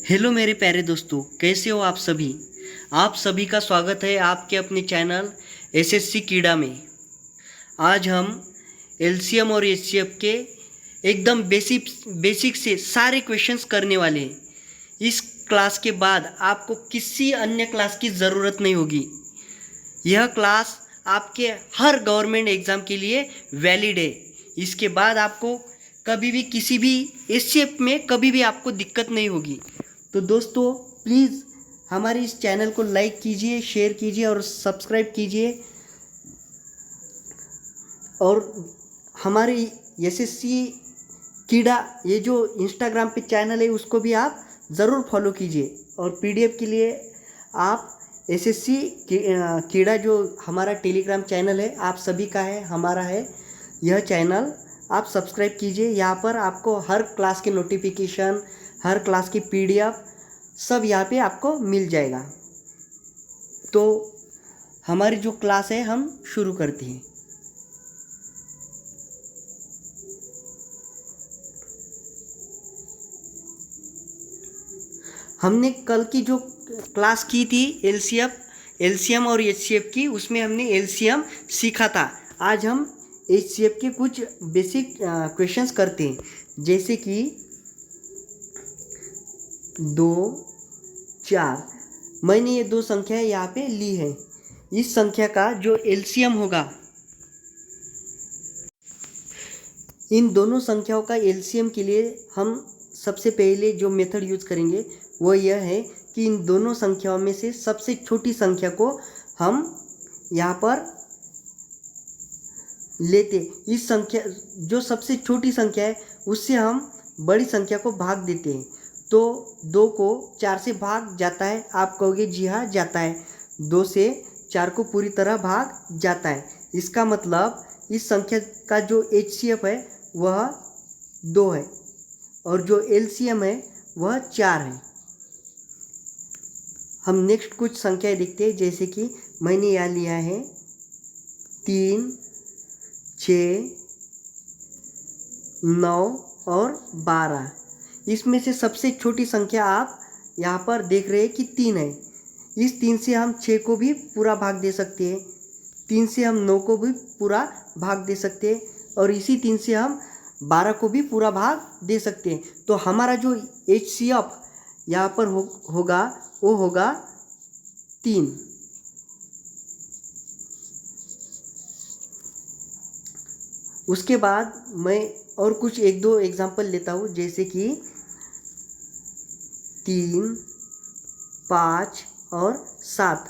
Hello मेरे प्यारे दोस्तों, कैसे हो आप सभी। आप सभी का स्वागत है आपके अपने चैनल एसएससी कीड़ा में। आज हम एलसीएम और एचसीएफ के एकदम बेसिक से सारे क्वेश्चंस करने वाले हैं। इस क्लास के बाद आपको किसी अन्य क्लास की ज़रूरत नहीं होगी। यह क्लास आपके हर गवर्नमेंट एग्ज़ाम के लिए वैलिड है। इसके बाद आपको कभी भी किसी भी एचसीएफ में कभी भी आपको दिक्कत नहीं होगी। तो दोस्तों प्लीज़ हमारे इस चैनल को लाइक कीजिए, शेयर कीजिए और सब्सक्राइब कीजिए। और हमारे एसएससी कीड़ा ये जो इंस्टाग्राम पे चैनल है उसको भी आप ज़रूर फॉलो कीजिए। और पीडीएफ के लिए आप एसएससी कीड़ा जो हमारा टेलीग्राम चैनल है आप सभी का है, हमारा है, यह चैनल आप सब्सक्राइब कीजिए। यहाँ पर आपको हर क्लास के नोटिफिकेशन, हर क्लास की पीडीएफ सब यहाँ पे आपको मिल जाएगा। तो हमारी जो क्लास है हम शुरू करते हैं। हमने कल की जो क्लास की थी एलसीएम और एचसीएफ की, उसमें हमने एलसीएम सीखा था। आज हम एचसीएफ के कुछ बेसिक क्वेश्चंस करते हैं, जैसे कि 2, 4। मैंने ये दो संख्याएं यहाँ पे ली है। इस संख्या का जो एलसीएम होगा, इन दोनों संख्याओं का एलसीएम के लिए हम सबसे पहले जो मेथड यूज करेंगे वो यह है कि इन दोनों संख्याओं में से सबसे छोटी संख्या को हम यहाँ पर लेते। इस संख्या जो सबसे छोटी संख्या है उससे हम बड़ी संख्या को भाग देते हैं। तो 2 को 4 से भाग जाता है। आप कहोगे जी हाँ जाता है, 2 से 4 को पूरी तरह भाग जाता है। इसका मतलब इस संख्या का जो एचसीएफ है वह 2 है और जो एलसीएम है वह 4 है। हम नेक्स्ट कुछ संख्याएं देखते हैं, जैसे कि मैंने यहाँ लिया है 3, 6, 9 और 12। इसमें से सबसे छोटी संख्या आप यहाँ पर देख रहे हैं कि 3 है। इस 3 से हम 6 को भी पूरा भाग दे सकते हैं, 3 से हम 9 को भी पूरा भाग दे सकते हैं और इसी 3 से हम 12 को भी पूरा भाग दे सकते हैं। तो हमारा जो एचसीएफ यहाँ पर होगा वो होगा 3। उसके बाद मैं और कुछ 1-2 एग्जांपल लेता हूँ, जैसे कि 3, 5 और 7।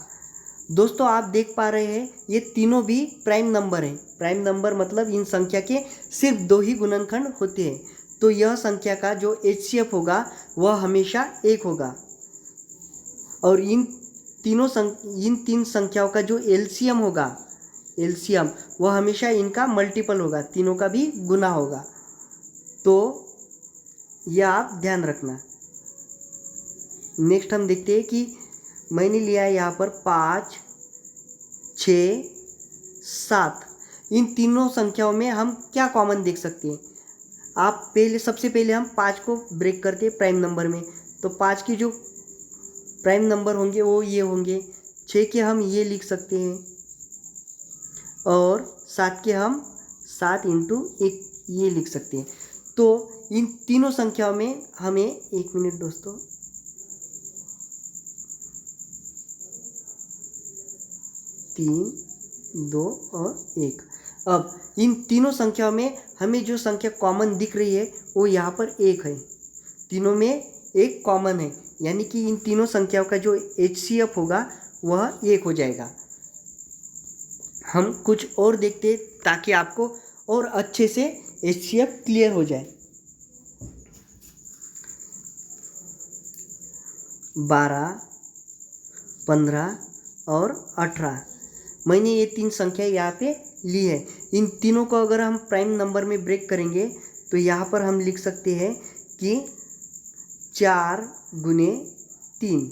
दोस्तों आप देख पा रहे हैं ये तीनों भी प्राइम नंबर हैं। प्राइम नंबर मतलब इन संख्या के सिर्फ 2 ही गुणनखंड होते हैं। तो यह संख्या का जो एचसीएफ होगा वह हमेशा 1 होगा। और इन 3 संख्याओं का जो एलसीएम होगा, एलसीएम वह हमेशा इनका मल्टीपल होगा, तीनों का भी गुना होगा। तो यह आप ध्यान रखना। नेक्स्ट हम देखते हैं कि मैंने लिया है यहाँ पर 5, 6, 7। इन तीनों संख्याओं में हम क्या कॉमन देख सकते हैं। आप सबसे पहले हम 5 को ब्रेक करते हैं प्राइम नंबर में। तो 5 की जो प्राइम नंबर होंगे वो ये होंगे। 6 के हम ये लिख सकते हैं और 7 के हम 7 × 1 ये लिख सकते हैं। तो इन तीनों संख्याओं में हमें, एक मिनट दोस्तों, तीन, 2 और 1। अब इन तीनों संख्याओं में हमें जो संख्या कॉमन दिख रही है वो यहाँ पर 1 है। तीनों में एक कॉमन है, यानी कि इन तीनों संख्याओं का जो एचसीएफ होगा वह 1 हो जाएगा। हम कुछ और देखते हैं ताकि आपको और अच्छे से एचसीएफ क्लियर हो जाए। 12, 15 और 18। मैंने ये 3 संख्या यहाँ पे ली है। इन तीनों को अगर हम प्राइम नंबर में ब्रेक करेंगे तो यहाँ पर हम लिख सकते हैं कि 4 × 3,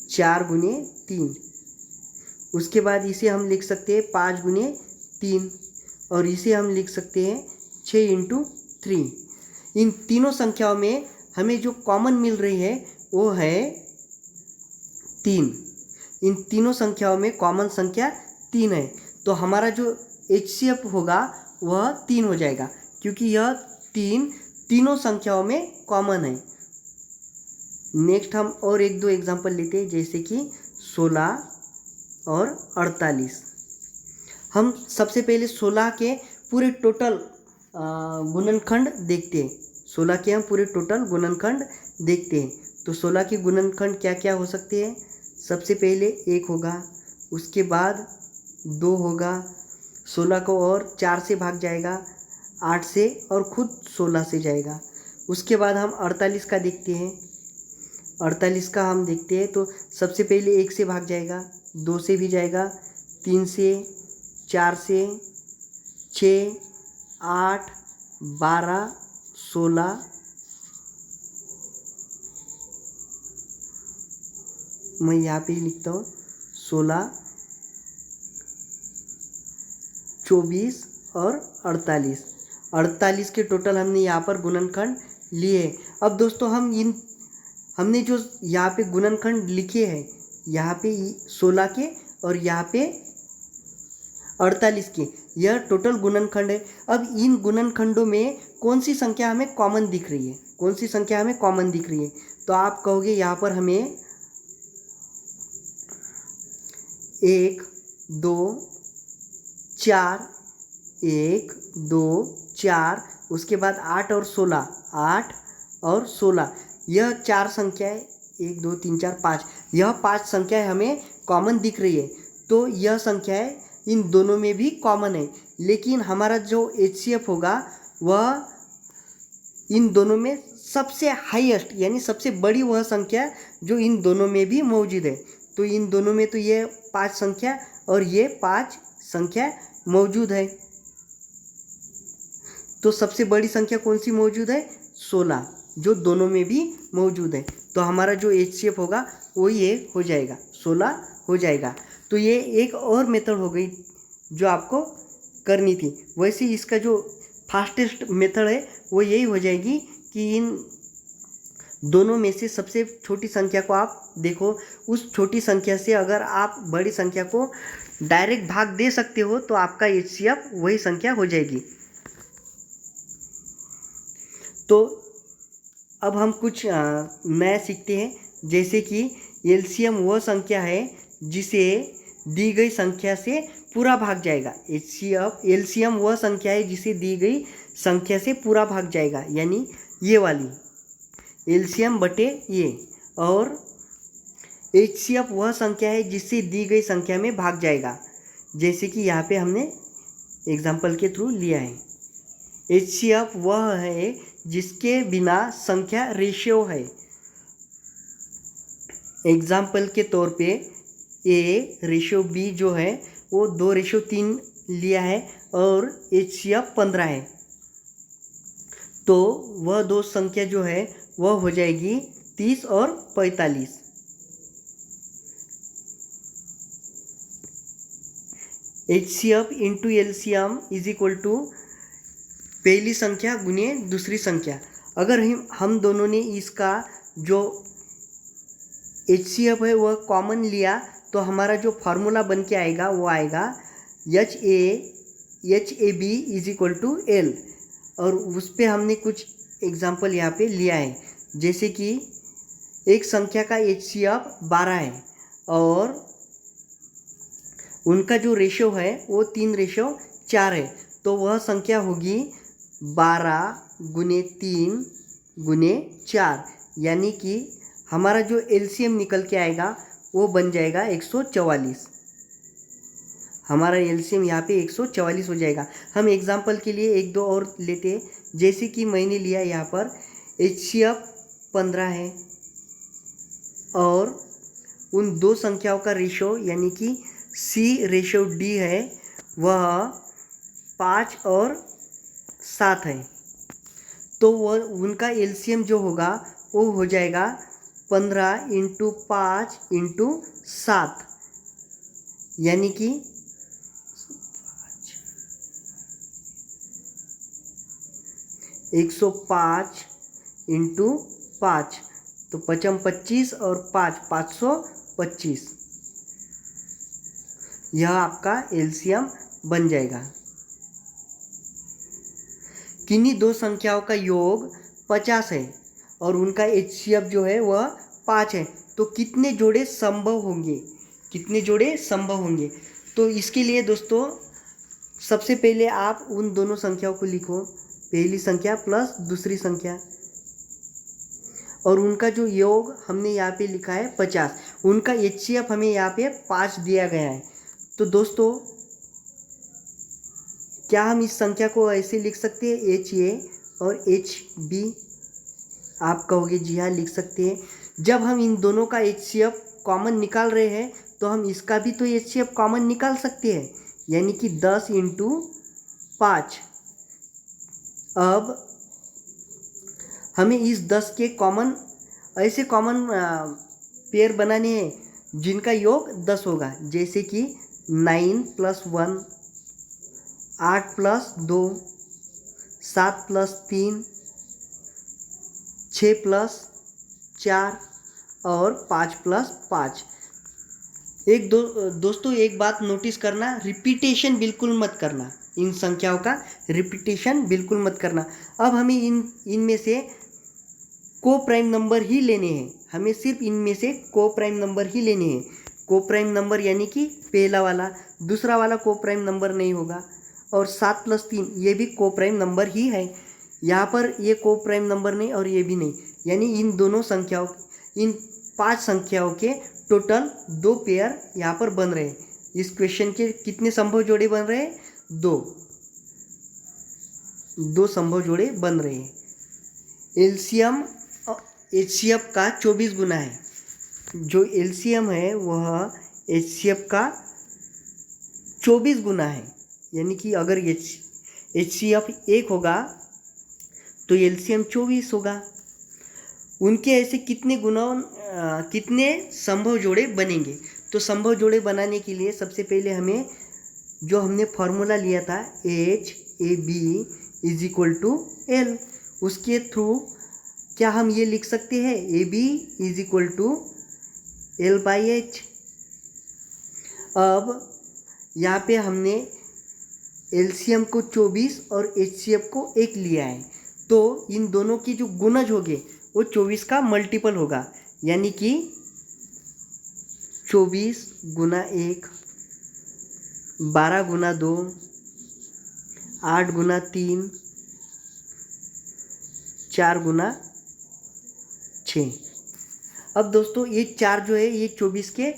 4 × 3। उसके बाद इसे हम लिख सकते हैं 5 × 3 और इसे हम लिख सकते हैं 6 × 3। इन तीनों संख्याओं में हमें जो कॉमन मिल रही है वो है 3। इन तीनों संख्याओं में कॉमन संख्या 3 है, तो हमारा जो HCF होगा वह 3 हो जाएगा, क्योंकि यह तीनों संख्याओं में कॉमन है। नेक्स्ट हम और एक दो एग्जांपल लेते हैं, जैसे कि 16 और 48। हम सबसे पहले 16 के पूरे टोटल गुणनखंड देखते हैं। 16 के हम पूरे टोटल गुणनखंड देखते हैं। तो 16 के गुणनखंड क्या क्या हो सकते हैं? सबसे पहले 1 होगा, उसके बाद 2 होगा, 16 को और 4 से भाग जाएगा, 8 से और खुद 16 से जाएगा। उसके बाद हम 48 का देखते हैं। 48 का हम देखते हैं तो सबसे पहले 1 से भाग जाएगा, 2 से भी जाएगा, 3 से, 4 से, 6, 8, 12, 16, मैं यहाँ पे ही लिखता हूँ 16, 24 और 48। 48 के टोटल हमने यहाँ पर गुणनखंड लिए। अब दोस्तों हमने जो यहाँ पे गुणनखंड लिखे हैं, यहाँ पे 16 के और यहाँ पे 48 के, यह टोटल गुणनखंड है। अब इन गुणनखंडों में कौन सी संख्या हमें कॉमन दिख रही है? कौन सी संख्या हमें कॉमन दिख रही है? तो आप कहोगे यहाँ पर हमें 1, 2, 4, 1, 2, 4, उसके बाद 8 और 16, 8 और 16, यह 4 संख्याएं, 1, 2, 3, 4, 5, यह 5 संख्याएं हमें कॉमन दिख रही है। तो यह संख्याएं इन दोनों में भी कॉमन है, लेकिन हमारा जो HCF होगा वह इन दोनों में सबसे हाईएस्ट यानी सबसे बड़ी वह संख्या जो इन दोनों में भी मौजूद है। तो इन दोनों में तो ये 5 संख्या और ये 5 संख्या मौजूद है। तो सबसे बड़ी संख्या कौन सी मौजूद है? 16, जो दोनों में भी मौजूद है। तो हमारा जो HCF होगा वो ये हो जाएगा, 16 हो जाएगा। तो ये एक और मेथड हो गई जो आपको करनी थी। वैसे इसका जो फास्टेस्ट मेथड है वो यही हो जाएगी कि इन दोनों में से सबसे छोटी संख्या को आप देखो, उस छोटी संख्या से अगर आप बड़ी संख्या को डायरेक्ट भाग दे सकते हो तो आपका HCF वही संख्या हो जाएगी। तो अब हम कुछ नया सीखते हैं, जैसे कि LCM वह संख्या है जिसे दी गई संख्या से पूरा भाग जाएगा। LCM वह संख्या है जिसे दी गई संख्या से पूरा भाग जाएगा, यानी ये वाली LCM बटे ये। और HCF वह संख्या है जिससे दी गई संख्या में भाग जाएगा, जैसे कि यहाँ पे हमने एग्जाम्पल के थ्रू लिया है। HCF वह है जिसके बिना संख्या रेशियो है। एग्जाम्पल के तौर पे A/B जो है वो 2/3 लिया है और HCF 15 है, तो वह दो संख्या जो है वह हो जाएगी 30 और 45। HCF into LCM is equal to पहली संख्या गुने दूसरी संख्या। अगर हम दोनों ने इसका जो HCF है वह कॉमन लिया तो हमारा जो फार्मूला बन के आएगा वो आएगा HAB is equal to L। और उस पर हमने कुछ एग्जाम्पल यहाँ पे लिया है, जैसे कि एक संख्या का HCF 12 है और उनका जो रेशो है वो 3/4 है, तो वह संख्या होगी 12 गुने 3 गुने 4, यानी कि हमारा जो LCM निकल के आएगा वो बन जाएगा 144। हमारा LCM यहाँ पे 144 हो जाएगा। हम एग्जाम्पल के लिए एक दो और लेते हैं, जैसे कि मैंने लिया यहाँ पर HCF 15 है और उन दो संख्याओं का रेशो यानी कि C/D है वह 5 और 7 है, तो वह उनका LCM जो होगा वो हो जाएगा 15 × 5 × 7, यानी कि 105 × 5, तो 5 25 और 5 525, यह आपका एलसीएम बन जाएगा। किन्हीं दो संख्याओं का योग 50 है और उनका एचसीएफ जो है वह 5 है, तो कितने जोड़े संभव होंगे, कितने जोड़े संभव होंगे। तो इसके लिए दोस्तों सबसे पहले आप उन दोनों संख्याओं को लिखो, पहली संख्या प्लस दूसरी संख्या, और उनका जो योग हमने यहाँ पे लिखा है 50, उनका एचसीएफ हमें यहाँ पे 5 दिया गया है। तो दोस्तों क्या हम इस संख्या को ऐसे लिख सकते हैं, एच ए और एच बी? आप कहोगे जी हाँ लिख सकते हैं। जब हम इन दोनों का एचसीएफ कॉमन निकाल रहे हैं तो हम इसका भी तो एचसीएफ कॉमन निकाल सकते हैं, यानी कि 10 × 5। अब हमें इस 10 के कॉमन ऐसे कॉमन पेयर बनाने हैं जिनका योग 10 होगा, जैसे कि 9 + 1, 8 + 2, 7 + 3, 6 + 4 और 5 + 5। दोस्तों एक बात नोटिस करना, रिपीटेशन बिल्कुल मत करना, इन संख्याओं का रिपीटेशन बिल्कुल मत करना। अब हमें इनमें से को प्राइम नंबर ही लेने हैं, हमें सिर्फ इनमें से को प्राइम नंबर ही लेने हैं। को प्राइम नंबर यानी कि पहला वाला, दूसरा वाला को प्राइम नंबर नहीं होगा, और 7 + 3 ये भी को प्राइम नंबर ही है। यहाँ पर ये को प्राइम नंबर नहीं और ये भी नहीं, यानी इन दोनों संख्याओं, इन 5 संख्याओं के टोटल 2 पेयर यहाँ पर बन रहे हैं। इस क्वेश्चन के कितने संभव जोड़े बन रहे हैं? 2 संभव जोड़े बन रहे हैं। एलसीएम एचसीएफ का 24 गुना है। जो एलसीएम है वह एचसीएफ का 24 गुना है, यानी कि अगर एचसीएफ 1 होगा तो एलसीएम 24 होगा। उनके ऐसे कितने संभव जोड़े बनेंगे? तो संभव जोड़े बनाने के लिए सबसे पहले हमें जो हमने फॉर्मूला लिया था HAB = L, उसके थ्रू क्या हम ये लिख सकते हैं AB = L/H। अब यहाँ पे हमने एलसीएम को 24 और एचसीएफ को 1 लिया है, तो इन दोनों की जो गुणज होंगे वो 24 का मल्टीपल होगा, यानी कि 24 × 1, 12 × 2, 8 × 3, 4 × 6। अब दोस्तों ये 4 जो है ये 24 के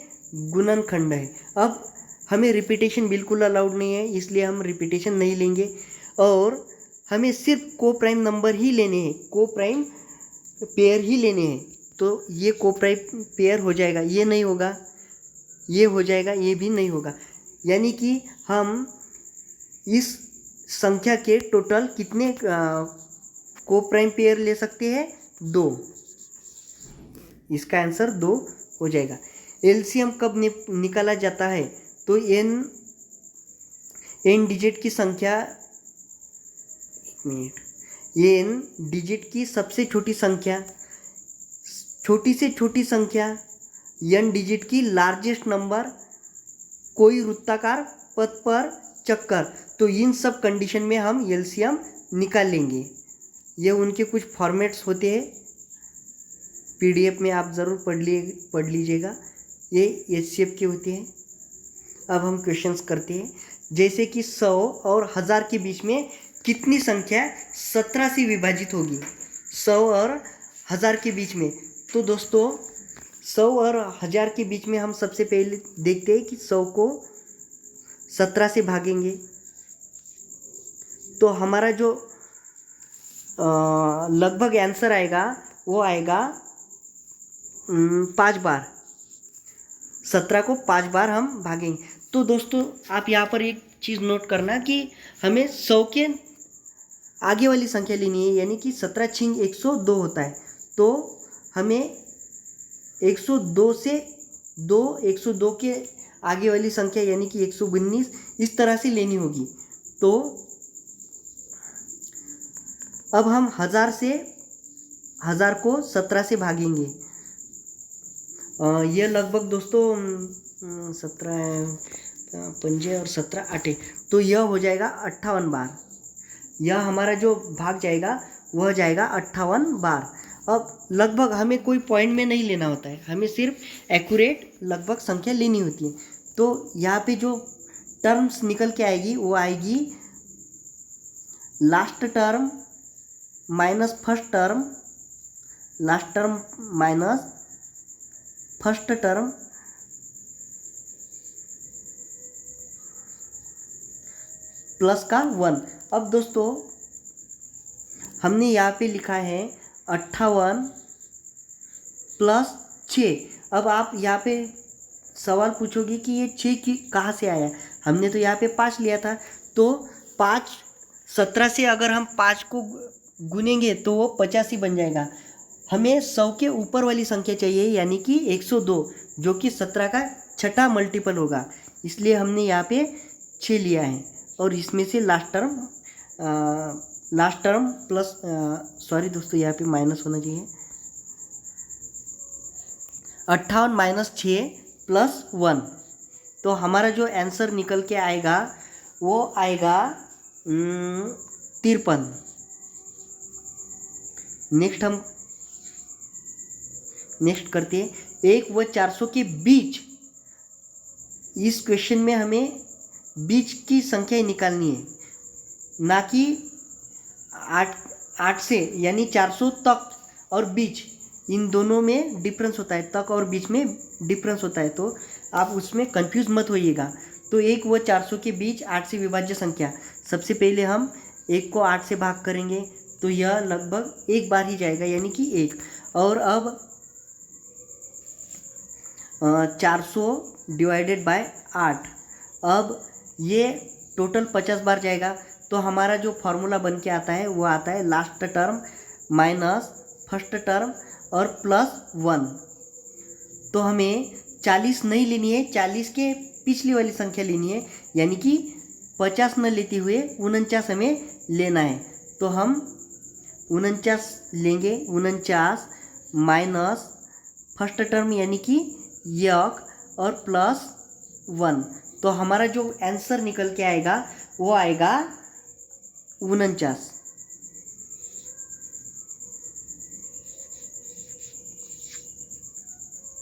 गुणनखंड है। अब हमें रिपीटेशन बिल्कुल अलाउड नहीं है, इसलिए हम रिपीटेशन नहीं लेंगे और हमें सिर्फ को प्राइम नंबर ही लेने हैं, को प्राइम पेयर ही लेने हैं। तो ये को प्राइम पेयर हो जाएगा, ये नहीं होगा, ये हो जाएगा, ये भी नहीं होगा, यानी कि हम इस संख्या के टोटल कितने को प्राइम पेयर ले सकते हैं? 2। इसका आंसर 2 हो जाएगा। एलसीएम कब निकाला जाता है? तो एन डिजिट की संख्या, एक मिनट, एन डिजिट की सबसे छोटी संख्या, छोटी से छोटी संख्या, एन डिजिट की लार्जेस्ट नंबर, कोई वृत्ताकार पथ पर चक्कर, तो इन सब कंडीशन में हम एलसीएम निकाल लेंगे। ये उनके कुछ फॉर्मेट्स होते हैं, पीडीएफ में आप ज़रूर पढ़ लीजिएगा, ये एचसीएफ के होते हैं। अब हम क्वेश्चंस करते हैं, जैसे कि 100 और 1000 के बीच में कितनी संख्या 17 से विभाजित होगी? 100 और 1000 के बीच में, तो दोस्तों 100 और 1000 के बीच में हम सबसे पहले देखते हैं कि 100 को 17 से भागेंगे तो हमारा जो लगभग आंसर आएगा वो आएगा 5 बार। 17 को 5 बार हम भागेंगे। तो दोस्तों आप यहाँ पर एक चीज़ नोट करना कि हमें 100 के आगे वाली संख्या लेनी है, यानी कि 17 × 102 होता है, तो हमें 102 से 102 के आगे वाली संख्या यानी कि 119 इस तरह से लेनी होगी। तो अब हम 1000 से 1000 को 17 से भागेंगे, ये लगभग दोस्तों 17 पंजे और 17 8, तो यह हो जाएगा 58 बार। यह हमारा जो भाग जाएगा वह जाएगा 58 बार। अब लगभग हमें कोई पॉइंट में नहीं लेना होता है, हमें सिर्फ एक्यूरेट लगभग संख्या लेनी होती है। तो यहाँ पे जो टर्म्स निकल के आएगी वो आएगी last term minus first term, last term minus first term, plus का 1। अब दोस्तों हमने यहाँ पे लिखा है 58 प्लस 6। अब आप यहाँ पे सवाल पूछोगे कि ये 6 की कहाँ से आया। हमने तो यहाँ पे 5 लिया था, तो 5 17 से अगर हम 5 को गुनेंगे तो वो 85 बन जाएगा। हमें 100 के ऊपर वाली संख्या चाहिए, यानी कि 102, जो कि 17 का छठा मल्टीपल होगा। इसलिए हमने यहाँ पे 6 लिया है, और इसमें से लास्ट टर्म प्लस सॉरी दोस्तों यहाँ पे माइनस होना चाहिए, 58 माइनस 6 प्लस 1। तो हमारा जो आंसर निकल के आएगा वो आएगा 53। नेक्स्ट करते हैं 1 व 400 के बीच। इस क्वेश्चन में हमें बीच की संख्या निकालनी है, ना कि 8 से, यानी 400 तक और बीच, इन दोनों में डिफरेंस होता है, तक और बीच में डिफरेंस होता है, तो आप उसमें कंफ्यूज मत होइएगा। तो 1 व 400 के बीच 8 से विभाज्य संख्या, सबसे पहले हम 1 को 8 से भाग करेंगे तो यह लगभग 1 बार ही जाएगा, यानी कि 1। और अब 400 डिवाइडेड बाय 8, अब ये टोटल 50 बार जाएगा। तो हमारा जो फॉर्मूला बन के आता है वो आता है last term minus first term और प्लस 1। तो हमें 40 नहीं लेनी है, 40 के पिछली वाली संख्या लेनी है, यानी कि 50 न लेते हुए 49 हमें लेना है। तो हम 49 लेंगे, 49 माइनस फर्स्ट टर्म यानी कि 1 और प्लस 1। तो हमारा जो आंसर निकल के आएगा वो आएगा 49।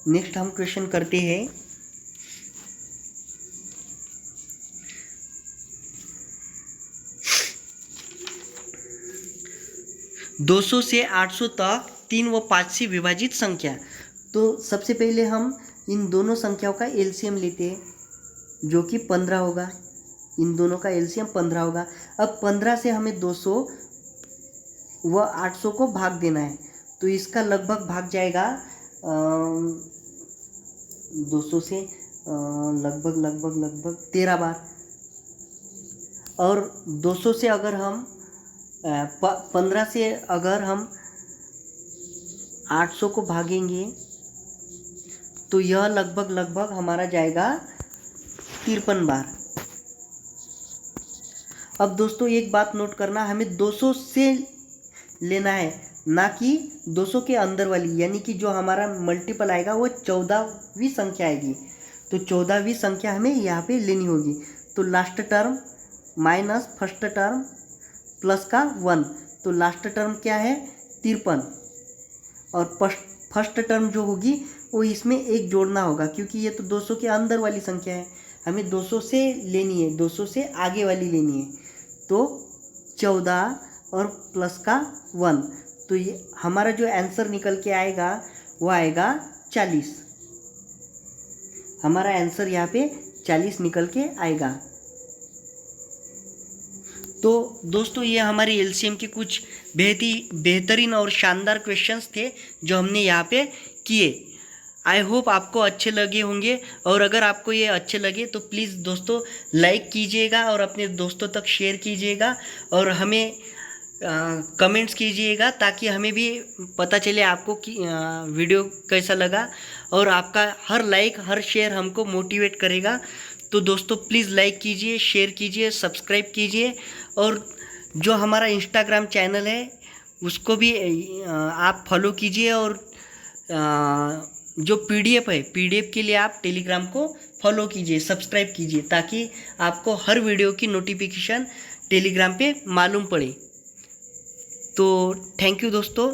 नेक्स्ट हम क्वेश्चन करते हैं 200 से 800 तक 3 व 5 से विभाजित संख्या। तो सबसे पहले हम इन दोनों संख्याओं का एलसीएम लेते हैं, जो कि 15 होगा। इन दोनों का एलसीएम 15 होगा। अब 15 से हमें 200 व 800 को भाग देना है, तो इसका लगभग भाग जाएगा 200 से लगभग 13 बार। और 200 से अगर हम 15 से अगर हम 800 को भागेंगे तो यह लगभग हमारा जाएगा 53 बार। अब दोस्तों एक बात नोट करना, हमें 200 से लेना है, ना कि 200 के अंदर वाली, यानी कि जो हमारा मल्टीपल आएगा वो 14वीं संख्या आएगी। तो 14वीं संख्या हमें यहाँ पे लेनी होगी। तो last term minus first term plus का 1, तो लास्ट टर्म क्या है 53, और फर्स्ट टर्म जो होगी वो इसमें 1 जोड़ना होगा, क्योंकि ये तो 200 के अंदर वाली संख्या है, हमें 200 से लेनी है, 200 से आगे वाली लेनी है। तो 14 और प्लस का 1, तो ये हमारा जो आंसर निकल के आएगा वो आएगा 40। हमारा आंसर यहाँ पे 40 निकल के आएगा। तो दोस्तों ये हमारी एलसीएम के कुछ बेहतरीन और शानदार क्वेश्चंस थे जो हमने यहाँ पे किए। आई होप आपको अच्छे लगे होंगे, और अगर आपको ये अच्छे लगे तो प्लीज़ दोस्तों लाइक कीजिएगा और अपने दोस्तों तक शेयर कीजिएगा, और हमें कमेंट्स कीजिएगा, ताकि हमें भी पता चले आपको कि वीडियो कैसा लगा, और आपका हर लाइक हर शेयर हमको मोटिवेट करेगा। तो दोस्तों प्लीज़ लाइक कीजिए, शेयर कीजिए, सब्सक्राइब कीजिए, और जो हमारा इंस्टाग्राम चैनल है उसको भी आप फॉलो कीजिए। और जो पीडीएफ है, पीडीएफ के लिए आप टेलीग्राम को फॉलो कीजिए, सब्सक्राइब कीजिए, ताकि आपको हर वीडियो की नोटिफिकेशन टेलीग्राम पे मालूम पड़े। तो थैंक यू दोस्तों,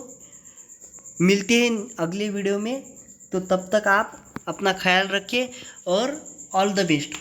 मिलते हैं अगले वीडियो में। तो तब तक आप अपना ख्याल रखिए और ऑल द बेस्ट।